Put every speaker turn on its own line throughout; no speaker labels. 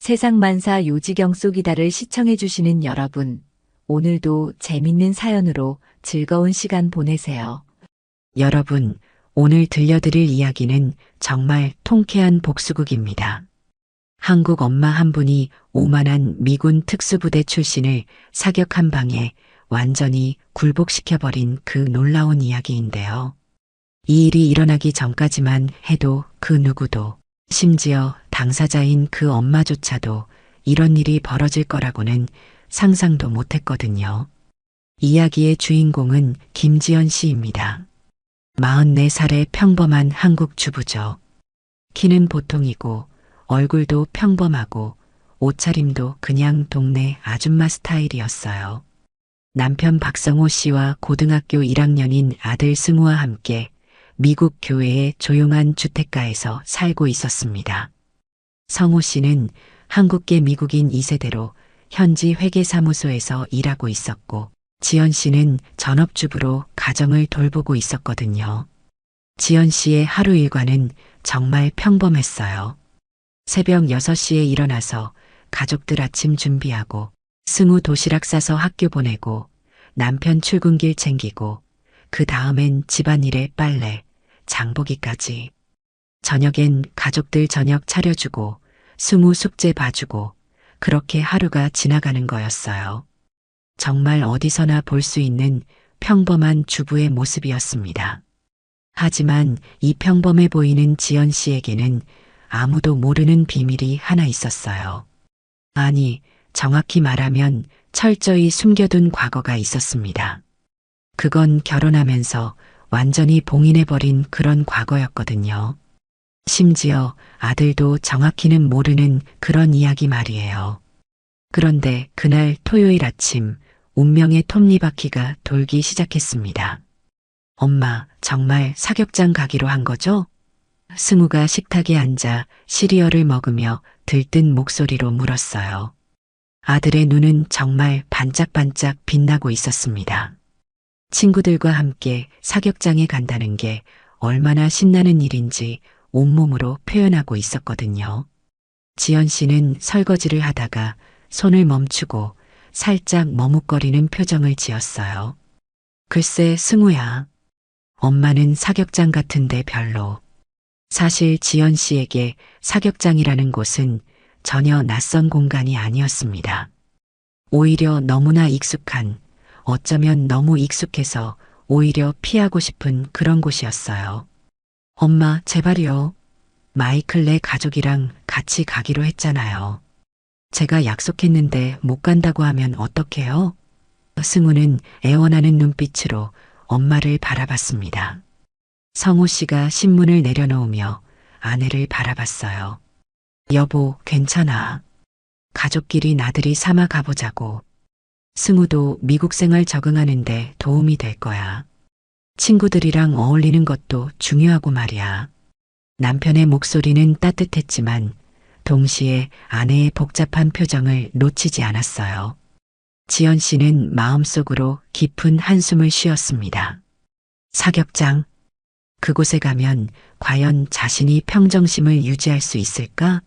세상만사 요지경 속이다를 시청해주시는 여러분, 오늘도 재밌는 사연으로 즐거운 시간 보내세요.
여러분, 오늘 들려드릴 이야기는 정말 통쾌한 복수극입니다. 한국 엄마 한 분이 오만한 미군 특수부대 출신을 사격 한 방에 완전히 굴복시켜버린 그 놀라운 이야기인데요. 이 일이 일어나기 전까지만 해도 그 누구도, 심지어 당사자인 그 엄마조차도 이런 일이 벌어질 거라고는 상상도 못했거든요. 이야기의 주인공은 김지연 씨입니다. 44살의 평범한 한국 주부죠. 키는 보통이고 얼굴도 평범하고 옷차림도 그냥 동네 아줌마 스타일이었어요. 남편 박성호 씨와 고등학교 1학년인 아들 승우와 함께 미국 교외의 조용한 주택가에서 살고 있었습니다. 성호 씨는 한국계 미국인 2세대로 현지 회계사무소에서 일하고 있었고, 지연 씨는 전업주부로 가정을 돌보고 있었거든요. 지연 씨의 하루 일과는 정말 평범했어요. 새벽 6시에 일어나서 가족들 아침 준비하고, 승우 도시락 싸서 학교 보내고, 남편 출근길 챙기고, 그 다음엔 집안일에 빨래, 장보기까지. 저녁엔 가족들 저녁 차려주고, 승우 숙제 봐주고, 그렇게 하루가 지나가는 거였어요. 정말 어디서나 볼 수 있는 평범한 주부의 모습이었습니다. 하지만 이 평범해 보이는 지연 씨에게는 아무도 모르는 비밀이 하나 있었어요. 아니, 정확히 말하면 철저히 숨겨둔 과거가 있었습니다. 그건 결혼하면서 완전히 봉인해버린 그런 과거였거든요. 심지어 아들도 정확히는 모르는 그런 이야기 말이에요. 그런데 그날 토요일 아침 운명의 톱니바퀴가 돌기 시작했습니다. 엄마, 정말 사격장 가기로 한 거죠? 승우가 식탁에 앉아 시리얼을 먹으며 들뜬 목소리로 물었어요. 아들의 눈은 정말 반짝반짝 빛나고 있었습니다. 친구들과 함께 사격장에 간다는 게 얼마나 신나는 일인지 온몸으로 표현하고 있었거든요. 지연 씨는 설거지를 하다가 손을 멈추고 살짝 머뭇거리는 표정을 지었어요. 글쎄, 승우야. 엄마는 사격장 같은데 별로. 사실 지연 씨에게 사격장이라는 곳은 전혀 낯선 공간이 아니었습니다. 오히려 너무나 익숙한, 어쩌면 너무 익숙해서 오히려 피하고 싶은 그런 곳이었어요. 엄마, 제발요. 마이클네 가족이랑 같이 가기로 했잖아요. 제가 약속했는데 못 간다고 하면 어떡해요? 승우는 애원하는 눈빛으로 엄마를 바라봤습니다. 성호 씨가 신문을 내려놓으며 아내를 바라봤어요. 여보, 괜찮아. 가족끼리 나들이 삼아 가보자고. 승우도 미국 생활 적응하는데 도움이 될 거야. 친구들이랑 어울리는 것도 중요하고 말이야. 남편의 목소리는 따뜻했지만 동시에 아내의 복잡한 표정을 놓치지 않았어요. 지연 씨는 마음속으로 깊은 한숨을 쉬었습니다. 사격장. 그곳에 가면 과연 자신이 평정심을 유지할 수 있을까?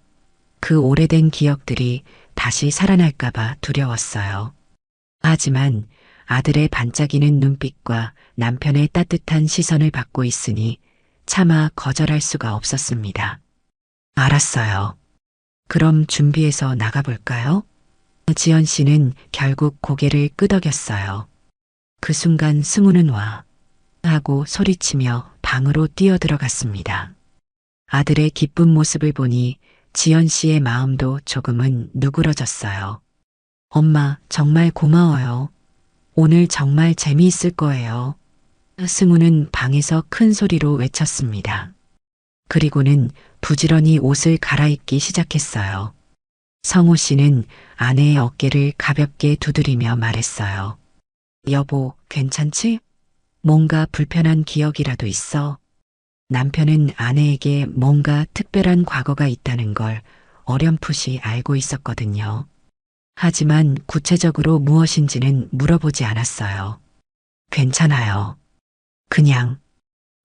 그 오래된 기억들이 다시 살아날까봐 두려웠어요. 하지만 아들의 반짝이는 눈빛과 남편의 따뜻한 시선을 받고 있으니 차마 거절할 수가 없었습니다. 알았어요. 그럼 준비해서 나가볼까요? 지연 씨는 결국 고개를 끄덕였어요. 그 순간 승우는 와 하고 소리치며 방으로 뛰어들어갔습니다. 아들의 기쁜 모습을 보니 지연 씨의 마음도 조금은 누그러졌어요. 엄마, 정말 고마워요. 오늘 정말 재미있을 거예요. 승우는 방에서 큰 소리로 외쳤습니다. 그리고는 부지런히 옷을 갈아입기 시작했어요. 성호 씨는 아내의 어깨를 가볍게 두드리며 말했어요. 여보, 괜찮지? 뭔가 불편한 기억이라도 있어? 남편은 아내에게 뭔가 특별한 과거가 있다는 걸 어렴풋이 알고 있었거든요. 하지만 구체적으로 무엇인지는 물어보지 않았어요. 괜찮아요. 그냥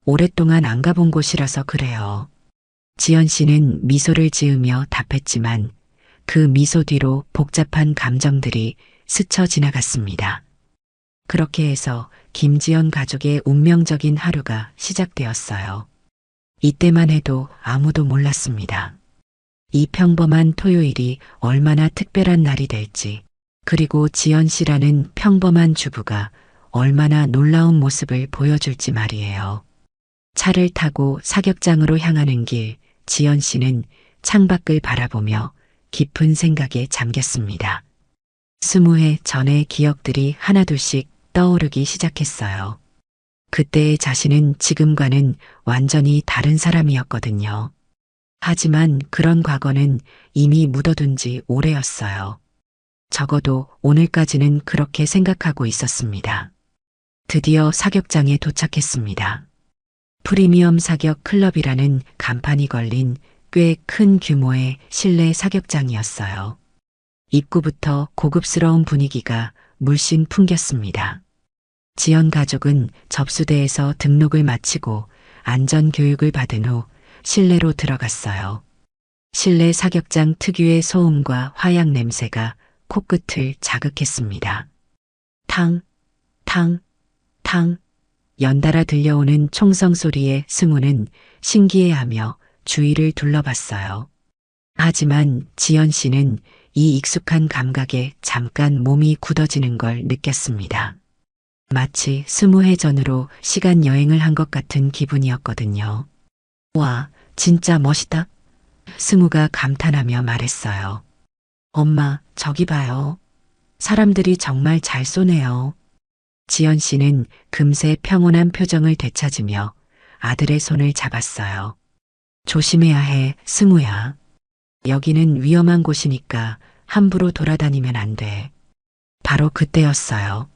오랫동안 안 가본 곳이라서 그래요. 지연 씨는 미소를 지으며 답했지만 그 미소 뒤로 복잡한 감정들이 스쳐 지나갔습니다. 그렇게 해서 김지연 가족의 운명적인 하루가 시작되었어요. 이때만 해도 아무도 몰랐습니다. 이 평범한 토요일이 얼마나 특별한 날이 될지, 그리고 지연 씨라는 평범한 주부가 얼마나 놀라운 모습을 보여줄지 말이에요. 차를 타고 사격장으로 향하는 길, 지연 씨는 창밖을 바라보며 깊은 생각에 잠겼습니다. 20해 전의 기억들이 하나둘씩 떠오르기 시작했어요. 그때의 자신은 지금과는 완전히 다른 사람이었거든요. 하지만 그런 과거는 이미 묻어둔 지 오래였어요. 적어도 오늘까지는 그렇게 생각하고 있었습니다. 드디어 사격장에 도착했습니다. 프리미엄 사격 클럽이라는 간판이 걸린 꽤 큰 규모의 실내 사격장이었어요. 입구부터 고급스러운 분위기가 물씬 풍겼습니다. 지연 가족은 접수대에서 등록을 마치고 안전 교육을 받은 후 실내로 들어갔어요. 실내 사격장 특유의 소음과 화약 냄새가 코끝을 자극했습니다. 탕, 탕, 탕, 연달아 들려오는 총성 소리에 승우는 신기해하며 주위를 둘러봤어요. 하지만 지연 씨는 이 익숙한 감각에 잠깐 몸이 굳어지는 걸 느꼈습니다. 마치 20해 전으로 시간 여행을 한 것 같은 기분이었거든요. 와, 진짜 멋있다. 승우가 감탄하며 말했어요. 엄마, 저기 봐요. 사람들이 정말 잘 쏘네요. 지연 씨는 금세 평온한 표정을 되찾으며 아들의 손을 잡았어요. 조심해야 해, 승우야. 여기는 위험한 곳이니까 함부로 돌아다니면 안 돼. 바로 그때였어요.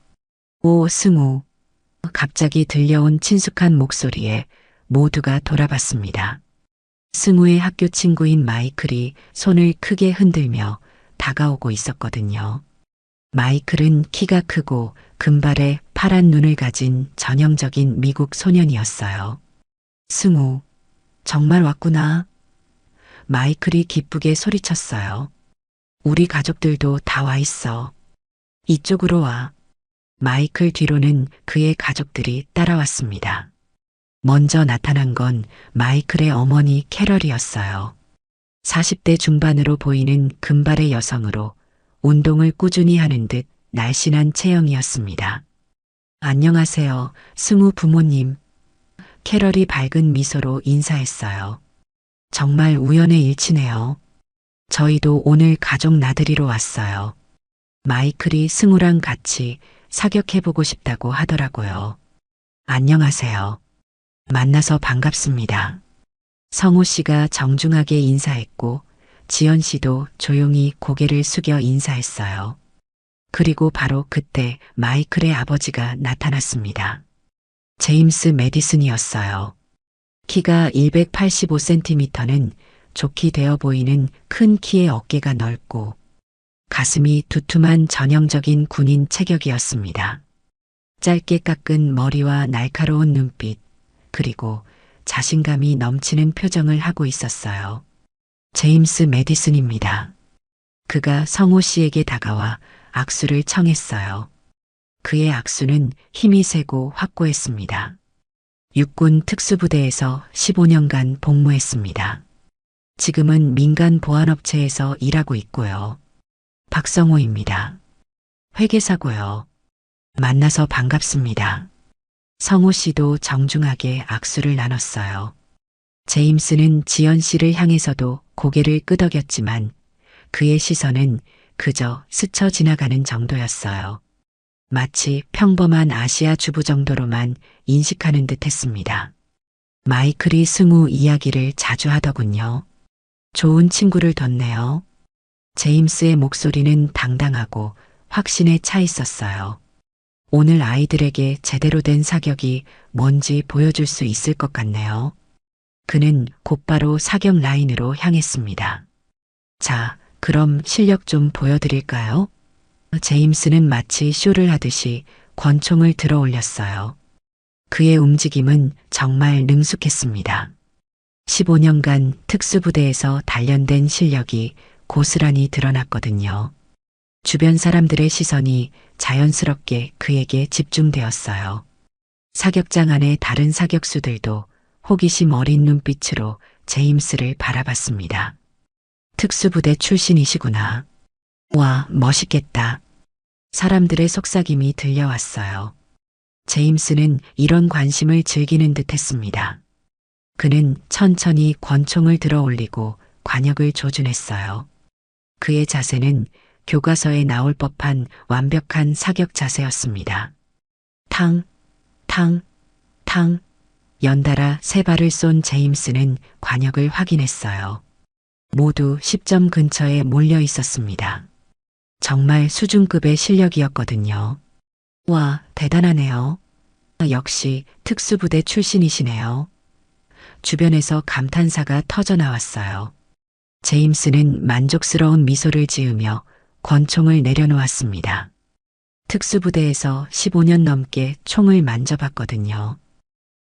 오, 승우. 갑자기 들려온 친숙한 목소리에 모두가 돌아봤습니다. 승우의 학교 친구인 마이클이 손을 크게 흔들며 다가오고 있었거든요. 마이클은 키가 크고 금발에 파란 눈을 가진 전형적인 미국 소년이었어요. 승우, 정말 왔구나. 마이클이 기쁘게 소리쳤어요. 우리 가족들도 다 와 있어. 이쪽으로 와. 마이클 뒤로는 그의 가족들이 따라왔습니다. 먼저 나타난 건 마이클의 어머니 캐럴이었어요. 40대 중반으로 보이는 금발의 여성으로 운동을 꾸준히 하는 듯 날씬한 체형이었습니다. 안녕하세요, 승우 부모님. 캐럴이 밝은 미소로 인사했어요. 정말 우연의 일치네요. 저희도 오늘 가족 나들이로 왔어요. 마이클이 승우랑 같이 사격해보고 싶다고 하더라고요. 안녕하세요. 만나서 반갑습니다. 성우 씨가 정중하게 인사했고 지연 씨도 조용히 고개를 숙여 인사했어요. 그리고 바로 그때 마이클의 아버지가 나타났습니다. 제임스 매디슨이었어요. 키가 185cm는 좋게 되어 보이는 큰 키의 어깨가 넓고 가슴이 두툼한 전형적인 군인 체격이었습니다. 짧게 깎은 머리와 날카로운 눈빛, 그리고 자신감이 넘치는 표정을 하고 있었어요. 제임스 매디슨입니다. 그가 성우 씨에게 다가와 악수를 청했어요. 그의 악수는 힘이 세고 확고했습니다. 육군 특수부대에서 15년간 복무했습니다. 지금은 민간 보안업체에서 일하고 있고요. 박성호입니다. 회계사고요. 만나서 반갑습니다. 성우 씨도 정중하게 악수를 나눴어요. 제임스는 지연 씨를 향해서도 고개를 끄덕였지만 그의 시선은 그저 스쳐 지나가는 정도였어요. 마치 평범한 아시아 주부 정도로만 인식하는 듯 했습니다. 마이클이 승우 이야기를 자주 하더군요. 좋은 친구를 뒀네요. 제임스의 목소리는 당당하고 확신에 차 있었어요. 오늘 아이들에게 제대로 된 사격이 뭔지 보여줄 수 있을 것 같네요. 그는 곧바로 사격 라인으로 향했습니다. 자, 그럼 실력 좀 보여드릴까요? 제임스는 마치 쇼를 하듯이 권총을 들어 올렸어요. 그의 움직임은 정말 능숙했습니다. 15년간 특수부대에서 단련된 실력이 고스란히 드러났거든요. 주변 사람들의 시선이 자연스럽게 그에게 집중되었어요. 사격장 안의 다른 사격수들도 호기심 어린 눈빛으로 제임스를 바라봤습니다. 특수부대 출신이시구나. 와, 멋있겠다. 사람들의 속삭임이 들려왔어요. 제임스는 이런 관심을 즐기는 듯 했습니다. 그는 천천히 권총을 들어 올리고 관역을 조준했어요. 그의 자세는 교과서에 나올 법한 완벽한 사격 자세였습니다. 탕, 탕, 탕. 연달아 3발을 쏜 제임스는 관역을 확인했어요. 모두 10점 근처에 몰려 있었습니다. 정말 수준급의 실력이었거든요. 와, 대단하네요. 역시 특수부대 출신이시네요. 주변에서 감탄사가 터져 나왔어요. 제임스는 만족스러운 미소를 지으며 권총을 내려놓았습니다. 특수부대에서 15년 넘게 총을 만져봤거든요.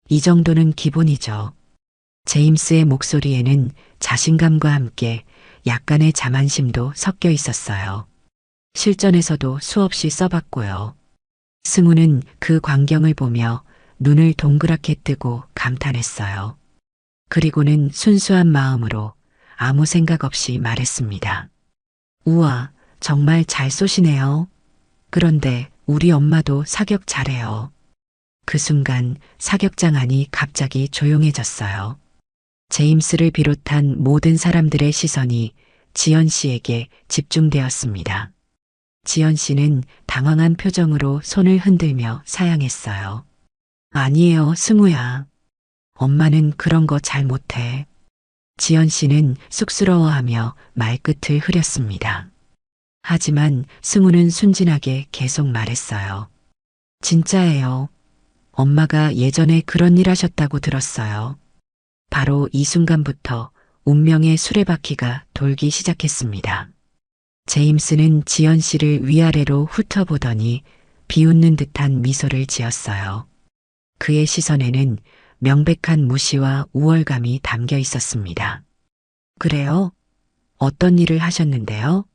이 정도는 기본이죠. 제임스의 목소리에는 자신감과 함께 약간의 자만심도 섞여 있었어요. 실전에서도 수없이 써봤고요. 승우는 그 광경을 보며 눈을 동그랗게 뜨고 감탄했어요. 그리고는 순수한 마음으로 아무 생각 없이 말했습니다. 우와, 정말 잘 쏘시네요. 그런데 우리 엄마도 사격 잘해요. 그 순간 사격장 안이 갑자기 조용해졌어요. 제임스를 비롯한 모든 사람들의 시선이 지연 씨에게 집중되었습니다. 지연 씨는 당황한 표정으로 손을 흔들며 사양했어요. 아니에요, 승우야. 엄마는 그런 거 잘 못해. 지연 씨는 쑥스러워하며 말끝을 흐렸습니다. 하지만 승우는 순진하게 계속 말했어요. 진짜예요. 엄마가 예전에 그런 일 하셨다고 들었어요. 바로 이 순간부터 운명의 수레바퀴가 돌기 시작했습니다. 제임스는 지연 씨를 위아래로 훑어보더니 비웃는 듯한 미소를 지었어요. 그의 시선에는 명백한 무시와 우월감이 담겨 있었습니다. 그래요? 어떤 일을 하셨는데요?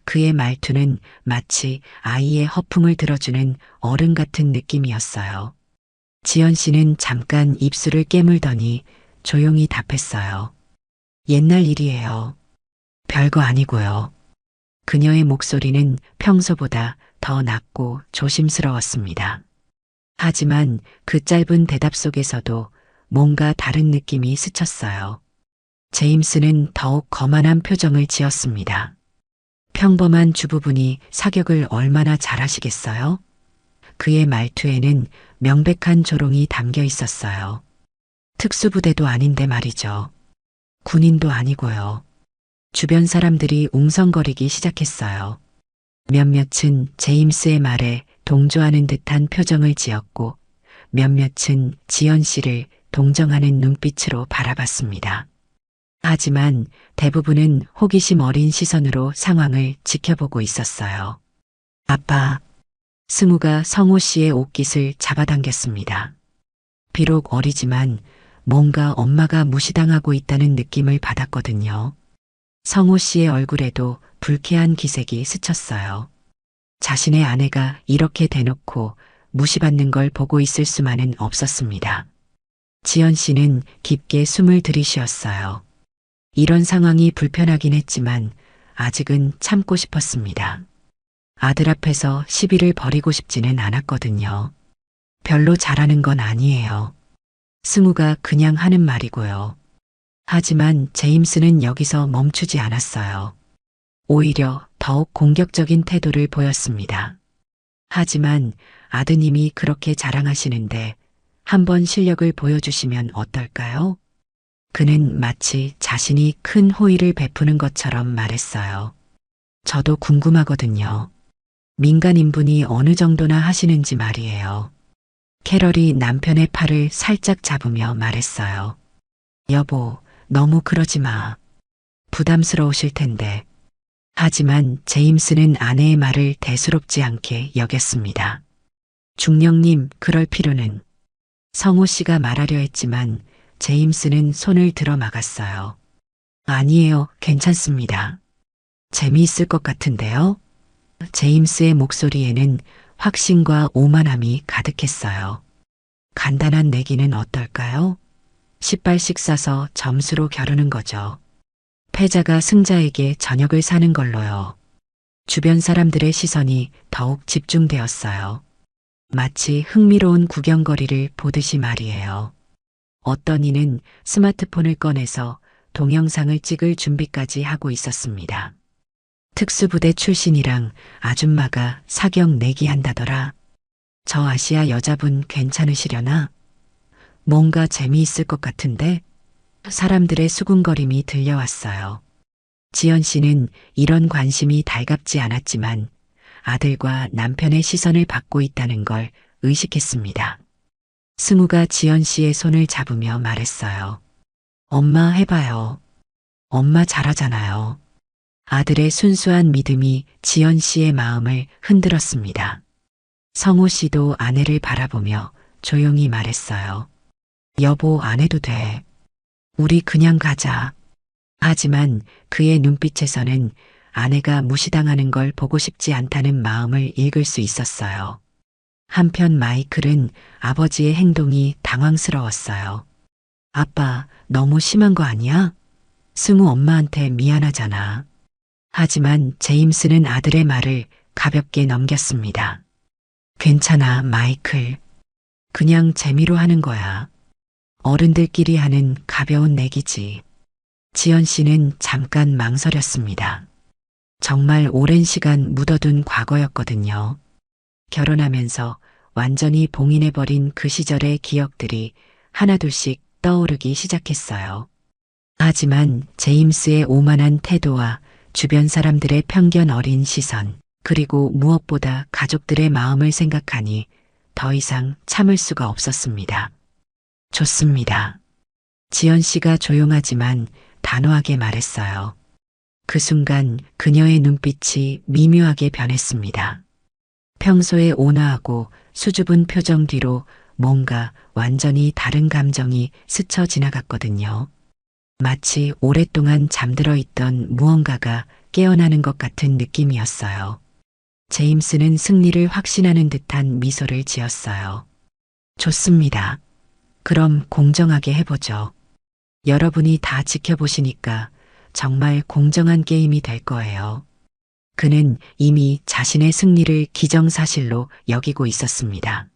그의 말투는 마치 아이의 허풍을 들어주는 어른 같은 느낌이었어요. 지연 씨는 잠깐 입술을 깨물더니 조용히 답했어요. 옛날 일이에요. 별거 아니고요. 그녀의 목소리는 평소보다 더 낮고 조심스러웠습니다. 하지만 그 짧은 대답 속에서도 뭔가 다른 느낌이 스쳤어요. 제임스는 더욱 거만한 표정을 지었습니다. 평범한 주부분이 사격을 얼마나 잘하시겠어요? 그의 말투에는 명백한 조롱이 담겨 있었어요. 특수부대도 아닌데 말이죠. 군인도 아니고요. 주변 사람들이 웅성거리기 시작했어요. 몇몇은 제임스의 말에 동조하는 듯한 표정을 지었고 몇몇은 지연 씨를 동정하는 눈빛으로 바라봤습니다. 하지만 대부분은 호기심 어린 시선으로 상황을 지켜보고 있었어요. 아빠, 승우가 성호 씨의 옷깃을 잡아당겼습니다. 비록 어리지만 뭔가 엄마가 무시당하고 있다는 느낌을 받았거든요. 성호 씨의 얼굴에도 불쾌한 기색이 스쳤어요. 자신의 아내가 이렇게 대놓고 무시받는 걸 보고 있을 수만은 없었습니다. 지연 씨는 깊게 숨을 들이쉬었어요. 이런 상황이 불편하긴 했지만 아직은 참고 싶었습니다. 아들 앞에서 시비를 벌이고 싶지는 않았거든요. 별로 잘하는 건 아니에요. 승우가 그냥 하는 말이고요. 하지만 제임스는 여기서 멈추지 않았어요. 오히려 더욱 공격적인 태도를 보였습니다. 하지만 아드님이 그렇게 자랑하시는데 한번 실력을 보여주시면 어떨까요? 그는 마치 자신이 큰 호의를 베푸는 것처럼 말했어요. 저도 궁금하거든요. 민간인분이 어느 정도나 하시는지 말이에요. 캐럴이 남편의 팔을 살짝 잡으며 말했어요. 여보, 너무 그러지 마. 부담스러우실 텐데. 하지만 제임스는 아내의 말을 대수롭지 않게 여겼습니다. 중령님, 그럴 필요는. 성호 씨가 말하려 했지만 제임스는 손을 들어 막았어요. 아니에요, 괜찮습니다. 재미있을 것 같은데요? 제임스의 목소리에는 확신과 오만함이 가득했어요. 간단한 내기는 어떨까요? 10발씩 싸서 점수로 겨루는 거죠. 패자가 승자에게 저녁을 사는 걸로요. 주변 사람들의 시선이 더욱 집중되었어요. 마치 흥미로운 구경거리를 보듯이 말이에요. 어떤 이는 스마트폰을 꺼내서 동영상을 찍을 준비까지 하고 있었습니다. 특수부대 출신이랑 아줌마가 사격 내기 한다더라. 저 아시아 여자분 괜찮으시려나? 뭔가 재미있을 것 같은데? 사람들의 수군거림이 들려왔어요. 지연 씨는 이런 관심이 달갑지 않았지만 아들과 남편의 시선을 받고 있다는 걸 의식했습니다. 승우가 지연 씨의 손을 잡으며 말했어요. 엄마 해봐요. 엄마 잘하잖아요. 아들의 순수한 믿음이 지연 씨의 마음을 흔들었습니다. 성호 씨도 아내를 바라보며 조용히 말했어요. 여보, 안 해도 돼. 우리 그냥 가자. 하지만 그의 눈빛에서는 아내가 무시당하는 걸 보고 싶지 않다는 마음을 읽을 수 있었어요. 한편 마이클은 아버지의 행동이 당황스러웠어요. 아빠, 너무 심한 거 아니야? 승우 엄마한테 미안하잖아. 하지만 제임스는 아들의 말을 가볍게 넘겼습니다. 괜찮아, 마이클. 그냥 재미로 하는 거야. 어른들끼리 하는 가벼운 내기지. 지연 씨는 잠깐 망설였습니다. 정말 오랜 시간 묻어둔 과거였거든요. 결혼하면서 완전히 봉인해버린 그 시절의 기억들이 하나둘씩 떠오르기 시작했어요. 하지만 제임스의 오만한 태도와 주변 사람들의 편견 어린 시선, 그리고 무엇보다 가족들의 마음을 생각하니 더 이상 참을 수가 없었습니다. 좋습니다. 지연 씨가 조용하지만 단호하게 말했어요. 그 순간 그녀의 눈빛이 미묘하게 변했습니다. 평소에 온화하고 수줍은 표정 뒤로 뭔가 완전히 다른 감정이 스쳐 지나갔거든요. 마치 오랫동안 잠들어 있던 무언가가 깨어나는 것 같은 느낌이었어요. 제임스는 승리를 확신하는 듯한 미소를 지었어요. 좋습니다. 그럼 공정하게 해보죠. 여러분이 다 지켜보시니까 정말 공정한 게임이 될 거예요. 그는 이미 자신의 승리를 기정사실로 여기고 있었습니다.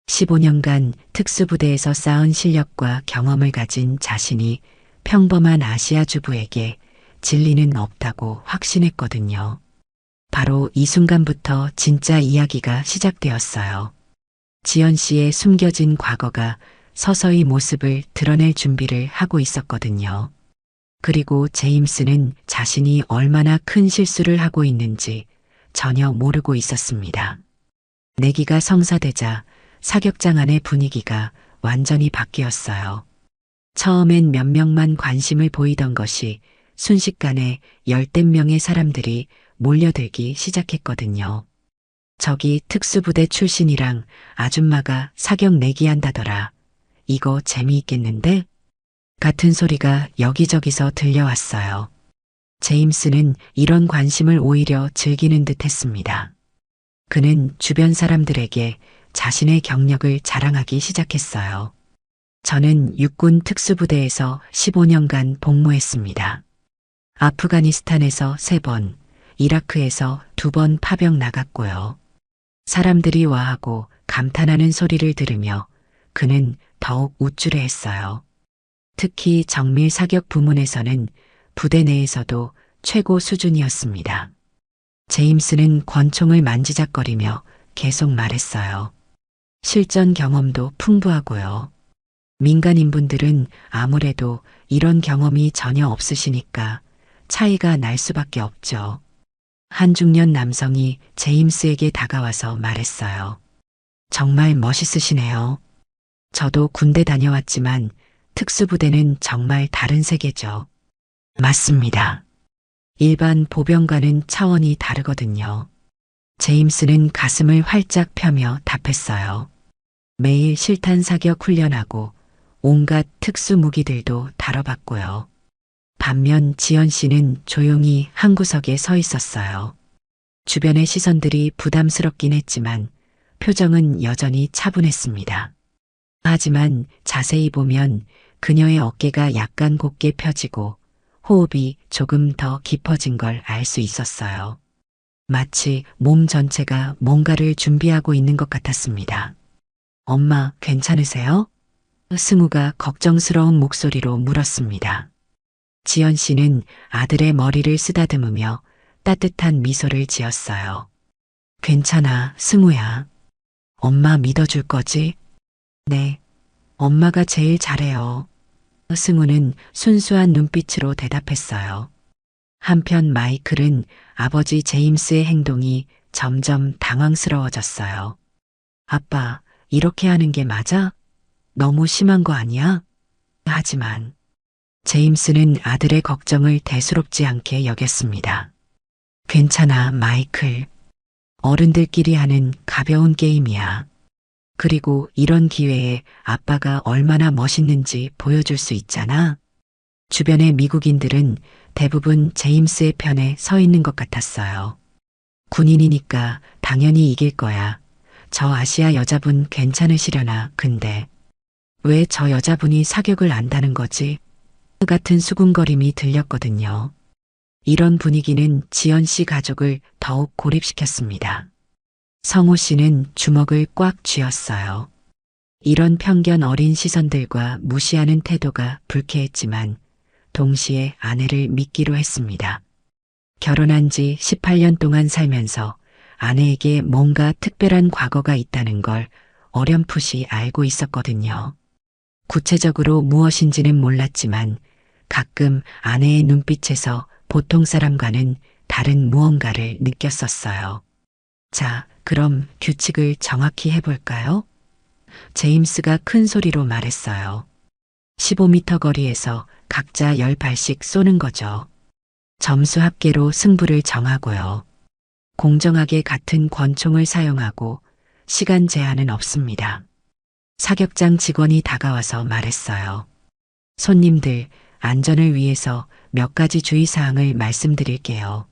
15년간 특수부대에서 쌓은 실력과 경험을 가진 자신이 평범한 아시아 주부에게 진리는 없다고 확신했거든요. 바로 이 순간부터 진짜 이야기가 시작되었어요. 지연 씨의 숨겨진 과거가 서서히 모습을 드러낼 준비를 하고 있었거든요. 그리고 제임스는 자신이 얼마나 큰 실수를 하고 있는지 전혀 모르고 있었습니다. 내기가 성사되자 사격장 안의 분위기가 완전히 바뀌었어요. 처음엔 몇 명만 관심을 보이던 것이 순식간에 열댓 명의 사람들이 몰려들기 시작했거든요. 저기 특수부대 출신이랑 아줌마가 사격 내기한다더라. 이거 재미있겠는데? 같은 소리가 여기저기서 들려왔어요. 제임스는 이런 관심을 오히려 즐기는 듯 했습니다. 그는 주변 사람들에게 자신의 경력을 자랑하기 시작했어요. 저는 육군 특수부대에서 15년간 복무했습니다. 아프가니스탄에서 3번, 이라크에서 2번 파병 나갔고요. 사람들이 와하고 감탄하는 소리를 들으며 그는 더욱 우쭐해했어요. 특히 정밀 사격 부문에서는 부대 내에서도 최고 수준이었습니다. 제임스는 권총을 만지작거리며 계속 말했어요. 실전 경험도 풍부하고요. 민간인분들은 아무래도 이런 경험이 전혀 없으시니까 차이가 날 수밖에 없죠. 한 중년 남성이 제임스에게 다가와서 말했어요. 정말 멋있으시네요. 저도 군대 다녀왔지만 특수부대는 정말 다른 세계죠. 맞습니다. 일반 보병과는 차원이 다르거든요. 제임스는 가슴을 활짝 펴며 답했어요. 매일 실탄 사격 훈련하고 온갖 특수 무기들도 다뤄봤고요. 반면 지연 씨는 조용히 한 구석에 서 있었어요. 주변의 시선들이 부담스럽긴 했지만 표정은 여전히 차분했습니다. 하지만 자세히 보면 그녀의 어깨가 약간 곧게 펴지고 호흡이 조금 더 깊어진 걸 알 수 있었어요. 마치 몸 전체가 뭔가를 준비하고 있는 것 같았습니다. 엄마, 괜찮으세요? 승우가 걱정스러운 목소리로 물었습니다. 지연 씨는 아들의 머리를 쓰다듬으며 따뜻한 미소를 지었어요. 괜찮아, 승우야. 엄마 믿어줄 거지? 네. 엄마가 제일 잘해요. 승우는 순수한 눈빛으로 대답했어요. 한편 마이클은 아버지 제임스의 행동이 점점 당황스러워졌어요. 아빠, 이렇게 하는 게 맞아? 너무 심한 거 아니야? 하지만 제임스는 아들의 걱정을 대수롭지 않게 여겼습니다. 괜찮아, 마이클. 어른들끼리 하는 가벼운 게임이야. 그리고 이런 기회에 아빠가 얼마나 멋있는지 보여줄 수 있잖아. 주변의 미국인들은 대부분 제임스의 편에 서 있는 것 같았어요. 군인이니까 당연히 이길 거야. 저 아시아 여자분 괜찮으시려나, 근데. 왜 저 여자분이 사격을 안다는 거지? 같은 수군거림이 들렸거든요. 이런 분위기는 지연 씨 가족을 더욱 고립시켰습니다. 성호 씨는 주먹을 꽉 쥐었어요. 이런 편견 어린 시선들과 무시하는 태도가 불쾌했지만 동시에 아내를 믿기로 했습니다. 결혼한 지 18년 동안 살면서 아내에게 뭔가 특별한 과거가 있다는 걸 어렴풋이 알고 있었거든요. 구체적으로 무엇인지는 몰랐지만 가끔 아내의 눈빛에서 보통 사람과는 다른 무언가를 느꼈었어요. 자, 그럼 규칙을 정확히 해볼까요? 제임스가 큰 소리로 말했어요. 15m 거리에서 각자 10발씩 쏘는 거죠. 점수 합계로 승부를 정하고요. 공정하게 같은 권총을 사용하고 시간 제한은 없습니다. 사격장 직원이 다가와서 말했어요. 손님들, 안전을 위해서 몇 가지 주의사항을 말씀드릴게요.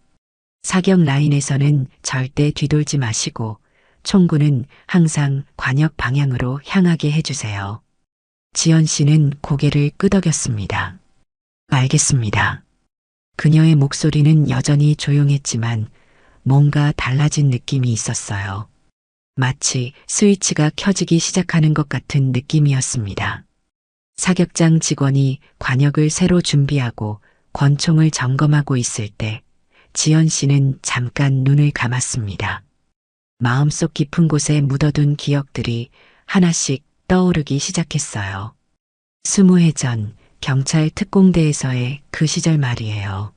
사격 라인에서는 절대 뒤돌지 마시고 총구는 항상 관역 방향으로 향하게 해주세요. 지연 씨는 고개를 끄덕였습니다. 알겠습니다. 그녀의 목소리는 여전히 조용했지만 뭔가 달라진 느낌이 있었어요. 마치 스위치가 켜지기 시작하는 것 같은 느낌이었습니다. 사격장 직원이 관역을 새로 준비하고 권총을 점검하고 있을 때 지연 씨는 잠깐 눈을 감았습니다. 마음속 깊은 곳에 묻어둔 기억들이 하나씩 떠오르기 시작했어요. 20해 전 경찰 특공대에서의 그 시절 말이에요.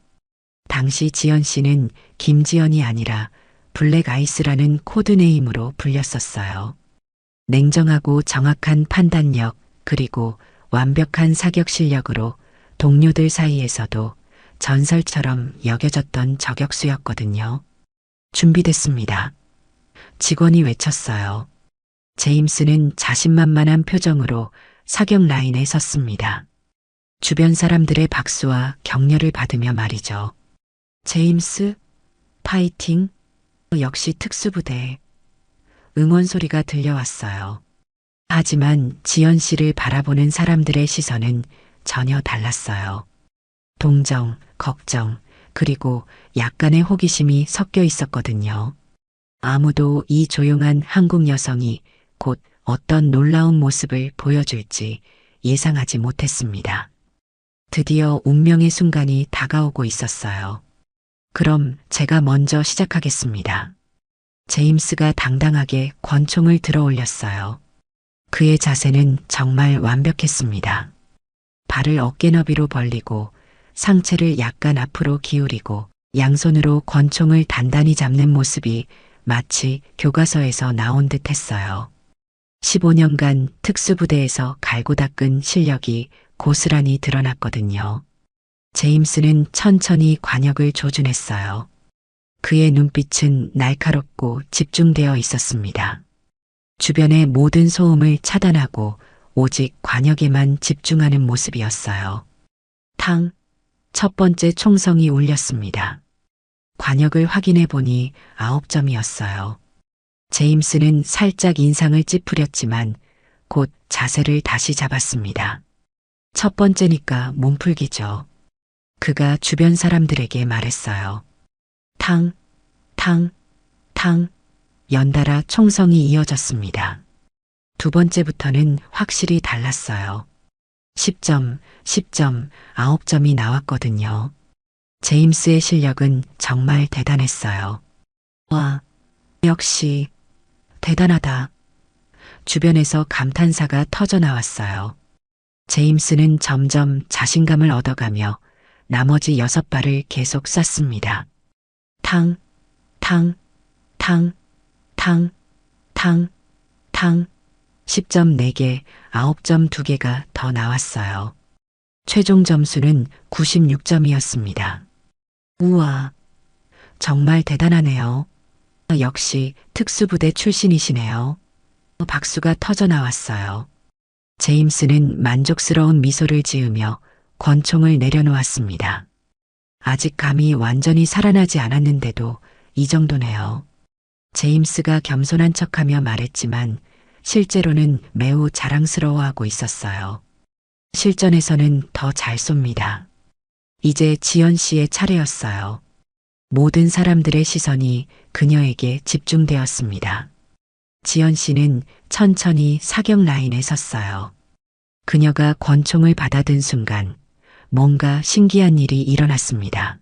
당시 지연 씨는 김지연이 아니라 블랙 아이스라는 코드네임으로 불렸었어요. 냉정하고 정확한 판단력 그리고 완벽한 사격 실력으로 동료들 사이에서도 전설처럼 여겨졌던 저격수였거든요. 준비됐습니다. 직원이 외쳤어요. 제임스는 자신만만한 표정으로 사격 라인에 섰습니다. 주변 사람들의 박수와 격려를 받으며 말이죠. 제임스, 파이팅. 역시 특수부대. 응원 소리가 들려왔어요. 하지만 지연 씨를 바라보는 사람들의 시선은 전혀 달랐어요. 동정, 걱정, 그리고 약간의 호기심이 섞여 있었거든요. 아무도 이 조용한 한국 여성이 곧 어떤 놀라운 모습을 보여줄지 예상하지 못했습니다. 드디어 운명의 순간이 다가오고 있었어요. 그럼 제가 먼저 시작하겠습니다. 제임스가 당당하게 권총을 들어 올렸어요. 그의 자세는 정말 완벽했습니다. 발을 어깨 너비로 벌리고 상체를 약간 앞으로 기울이고 양손으로 권총을 단단히 잡는 모습이 마치 교과서에서 나온 듯 했어요. 15년간 특수부대에서 갈고 닦은 실력이 고스란히 드러났거든요. 제임스는 천천히 관역을 조준했어요. 그의 눈빛은 날카롭고 집중되어 있었습니다. 주변의 모든 소음을 차단하고 오직 관역에만 집중하는 모습이었어요. 탕, 첫 번째 총성이 울렸습니다. 관역을 확인해 보니 9점이었어요. 제임스는 살짝 인상을 찌푸렸지만 곧 자세를 다시 잡았습니다. 첫 번째니까 몸풀기죠. 그가 주변 사람들에게 말했어요. 탕, 탕, 탕, 연달아 총성이 이어졌습니다. 두 번째부터는 확실히 달랐어요. 10점, 10점, 9점이 나왔거든요. 제임스의 실력은 정말 대단했어요. 와, 역시 대단하다. 주변에서 감탄사가 터져 나왔어요. 제임스는 점점 자신감을 얻어가며 나머지 6발을 계속 쐈습니다. 탕, 탕, 탕, 탕, 탕, 탕, 10점 4개, 9점 2개가 더 나왔어요. 최종 점수는 96점이었습니다. 우와, 정말 대단하네요. 역시 특수부대 출신이시네요. 박수가 터져 나왔어요. 제임스는 만족스러운 미소를 지으며 권총을 내려놓았습니다. 아직 감이 완전히 살아나지 않았는데도 이 정도네요. 제임스가 겸손한 척하며 말했지만 실제로는 매우 자랑스러워하고 있었어요. 실전에서는 더 잘 쏩니다. 이제 지연 씨의 차례였어요. 모든 사람들의 시선이 그녀에게 집중되었습니다. 지연 씨는 천천히 사격 라인에 섰어요. 그녀가 권총을 받아든 순간 뭔가 신기한 일이 일어났습니다.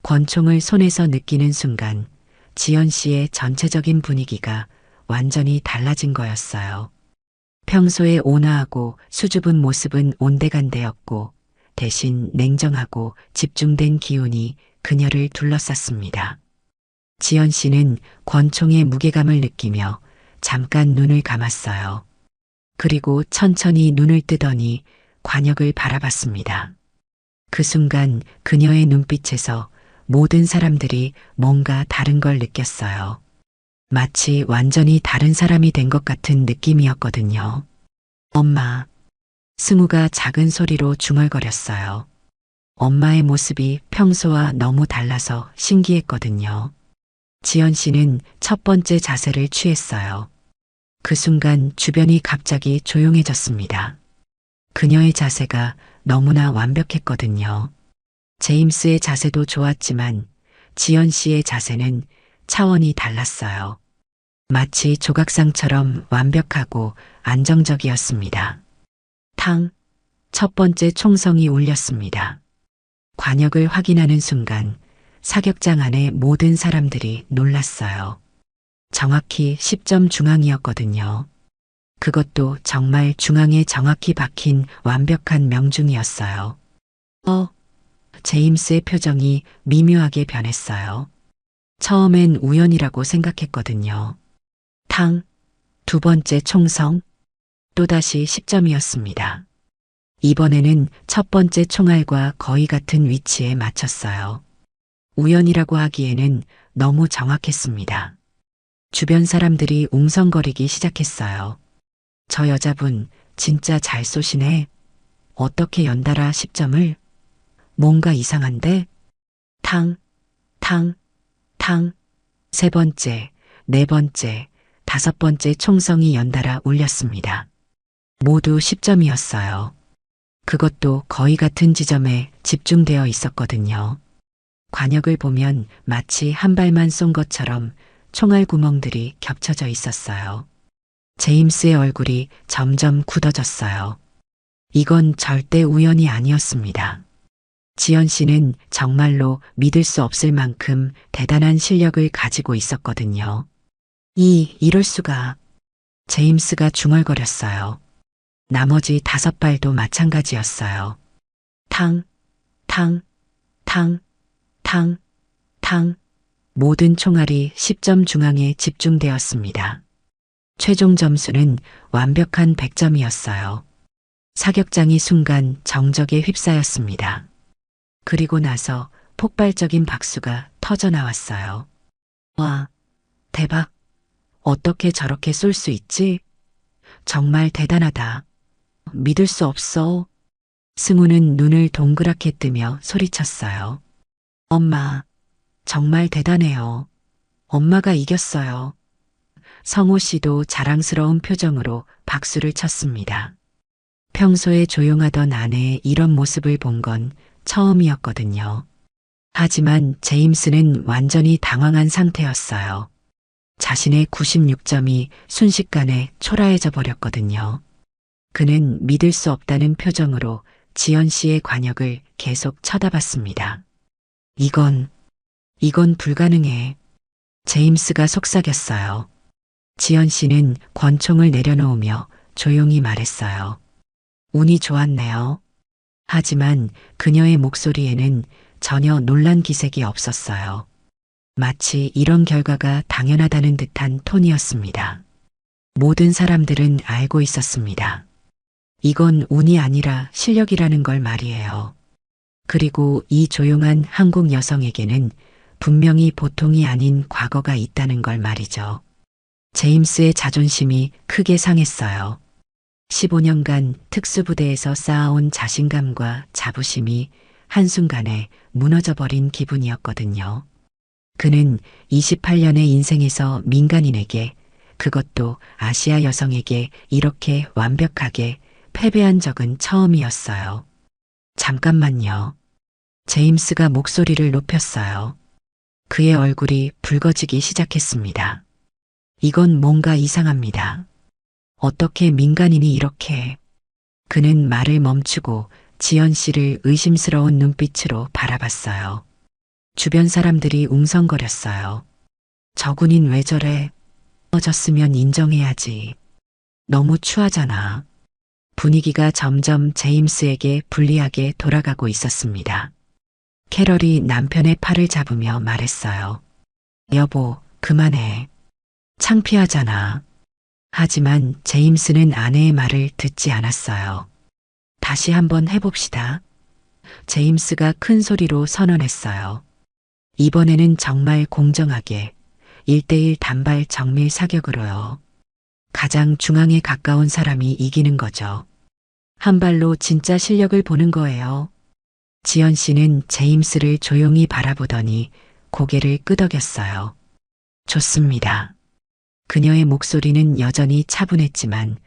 권총을 손에서 느끼는 순간 지연 씨의 전체적인 분위기가 완전히 달라진 거였어요. 평소에 온화하고 수줍은 모습은 온데간데였고 대신 냉정하고 집중된 기운이 그녀를 둘러쌌습니다. 지연 씨는 권총의 무게감을 느끼며 잠깐 눈을 감았어요. 그리고 천천히 눈을 뜨더니 관역을 바라봤습니다. 그 순간 그녀의 눈빛에서 모든 사람들이 뭔가 다른 걸 느꼈어요. 마치 완전히 다른 사람이 된 것 같은 느낌이었거든요. 엄마. 승우가 작은 소리로 중얼거렸어요. 엄마의 모습이 평소와 너무 달라서 신기했거든요. 지연 씨는 첫 번째 자세를 취했어요. 그 순간 주변이 갑자기 조용해졌습니다. 그녀의 자세가 너무나 완벽했거든요. 제임스의 자세도 좋았지만 지연 씨의 자세는 차원이 달랐어요. 마치 조각상처럼 완벽하고 안정적이었습니다. 탕, 첫 번째 총성이 울렸습니다. 관역을 확인하는 순간 사격장 안의 모든 사람들이 놀랐어요. 정확히 10점 중앙이었거든요. 그것도 정말 중앙에 정확히 박힌 완벽한 명중이었어요. 제임스의 표정이 미묘하게 변했어요. 처음엔 우연이라고 생각했거든요. 탕, 두 번째 총성, 또다시 10점이었습니다. 이번에는 첫 번째 총알과 거의 같은 위치에 맞췄어요. 우연이라고 하기에는 너무 정확했습니다. 주변 사람들이 웅성거리기 시작했어요. 저 여자분 진짜 잘 쏘시네. 어떻게 연달아 10점을? 뭔가 이상한데? 탕, 탕, 탕, 세 번째, 네 번째, 다섯 번째 총성이 연달아 울렸습니다. 모두 10점이었어요. 그것도 거의 같은 지점에 집중되어 있었거든요. 관역을 보면 마치 한 발만 쏜 것처럼 총알 구멍들이 겹쳐져 있었어요. 제임스의 얼굴이 점점 굳어졌어요. 이건 절대 우연이 아니었습니다. 지연 씨는 정말로 믿을 수 없을 만큼 대단한 실력을 가지고 있었거든요. 이럴 수가. 제임스가 중얼거렸어요. 나머지 5발도 마찬가지였어요. 탕, 탕, 탕, 탕, 탕. 모든 총알이 10점 중앙에 집중되었습니다. 최종 점수는 완벽한 100점이었어요. 사격장이 순간 정적에 휩싸였습니다. 그리고 나서 폭발적인 박수가 터져 나왔어요. 와, 대박. 어떻게 저렇게 쏠 수 있지? 정말 대단하다. 믿을 수 없어. 승우는 눈을 동그랗게 뜨며 소리쳤어요. 엄마, 정말 대단해요. 엄마가 이겼어요. 성호 씨도 자랑스러운 표정으로 박수를 쳤습니다. 평소에 조용하던 아내의 이런 모습을 본 건 처음이었거든요. 하지만 제임스는 완전히 당황한 상태였어요. 자신의 96점이 순식간에 초라해져 버렸거든요. 그는 믿을 수 없다는 표정으로 지연 씨의 관역을 계속 쳐다봤습니다. 이건 불가능해. 제임스가 속삭였어요. 지연 씨는 권총을 내려놓으며 조용히 말했어요. 운이 좋았네요. 하지만 그녀의 목소리에는 전혀 놀란 기색이 없었어요. 마치 이런 결과가 당연하다는 듯한 톤이었습니다. 모든 사람들은 알고 있었습니다. 이건 운이 아니라 실력이라는 걸 말이에요. 그리고 이 조용한 한국 여성에게는 분명히 보통이 아닌 과거가 있다는 걸 말이죠. 제임스의 자존심이 크게 상했어요. 15년간 특수부대에서 쌓아온 자신감과 자부심이 한순간에 무너져버린 기분이었거든요. 그는 28년의 인생에서 민간인에게, 그것도 아시아 여성에게 이렇게 완벽하게 패배한 적은 처음이었어요. 잠깐만요. 제임스가 목소리를 높였어요. 그의 얼굴이 붉어지기 시작했습니다. 이건 뭔가 이상합니다. 어떻게 민간인이 이렇게... 그는 말을 멈추고 지연 씨를 의심스러운 눈빛으로 바라봤어요. 주변 사람들이 웅성거렸어요. 저군인 왜 저래? 떨어졌으면 인정해야지. 너무 추하잖아. 분위기가 점점 제임스에게 불리하게 돌아가고 있었습니다. 캐럴이 남편의 팔을 잡으며 말했어요. 여보, 그만해. 창피하잖아. 하지만 제임스는 아내의 말을 듣지 않았어요. 다시 한번 해봅시다. 제임스가 큰 소리로 선언했어요. 이번에는 정말 공정하게 1대1 단발 정밀 사격으로요. 가장 중앙에 가까운 사람이 이기는 거죠. 한 발로 진짜 실력을 보는 거예요. 지연 씨는 제임스를 조용히 바라보더니 고개를 끄덕였어요. 좋습니다. 그녀의 목소리는 여전히 차분했지만